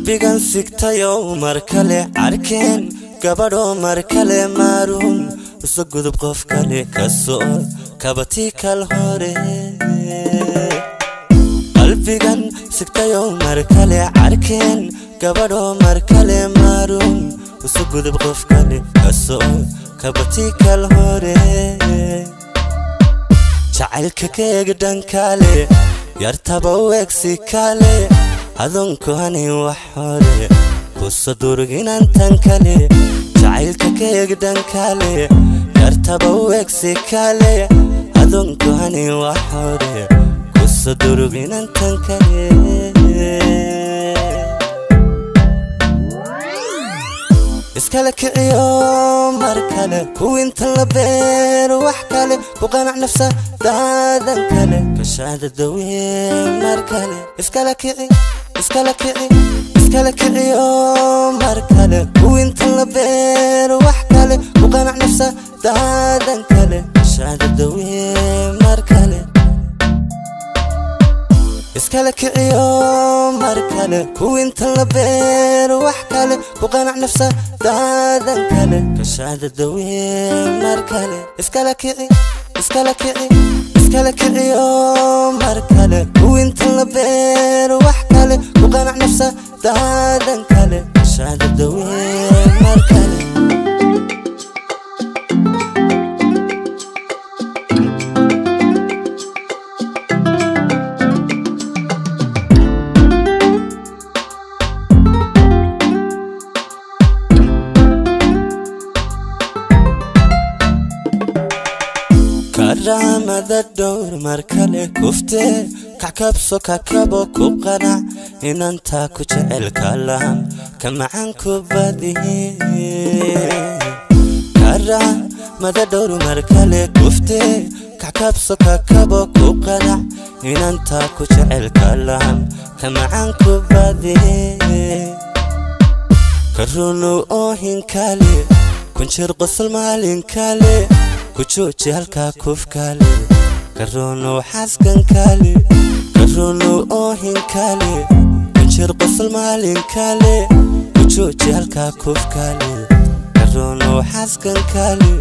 qalbigan sigtayo mar kale arkin gabadho mar kale maarun uso gudub qof kale kasoo kabati kal hore qalbigan sigtayo mar kale arkin gabadho mar kale maarun uso gudub qof kale kasoo kabati kal hore jacaylka keega dhankale yartaba weegsi kale adonku hani wax hore kuso durginan tan kale jacaylka keega dhankale yartaba weegsi kale adonku hani wax hore kuso durginan tan kale iskala kiciyo mar kale kuwinta la beer wax kale ku qanac nafsa daadan kale kashaada dawe mar kale iskala kiciyo mar kale kuwinta la beer wax kale ku qanac nafsa daadan kale kashaada dawe mar kale iskala kiciyo mar kale kuwinta la beer wax kale ku qanac nafsa daadan kale kashaada dawe mar kale iskala kiciyo mar kale kuwinta la beer wax kale ku qanac nafsa daadan kale kashaada dawe mar kale ramada dowr mar kale kufte kakabso kakabo ku qanac inanta ku jecel kalam kamacan ku badihi ramada dowr mar kale kufte kakabso kakabo ku qanac inanta ku jecel kalam kamacan ku badihi karunu ohin kale kunjir qosol maalin kale kujoji halka kuf kale karono xaskan kale karono ohin kale kunjir qosol maalin kale kujoji halka kuf kale karono xaskan kale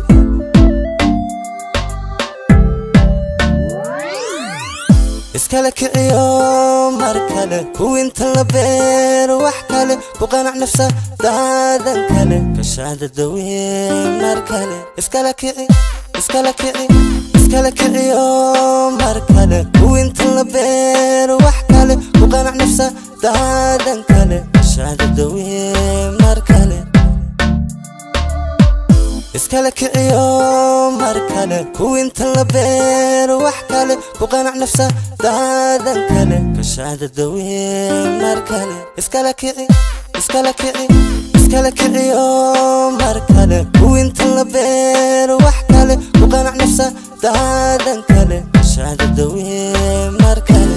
iskala kiciyo mar kale kuwinta la beer wax kale ku qanac nafsa daadan kale kashaada dawe mar kale iskala kiciyo mar kale kuwinta la beer wax kale ku qanac nafsa daadan kale kashaada dawe mar kale iskala kiciyo mar kale kuwinta la beer wax kale ku qanac nafsa daadan kale kashaada dawe mar kale iskala kiciyo mar kale kuwinta la beer wax kale ku qanac nafsa daadan kale kashaada dawe mar kale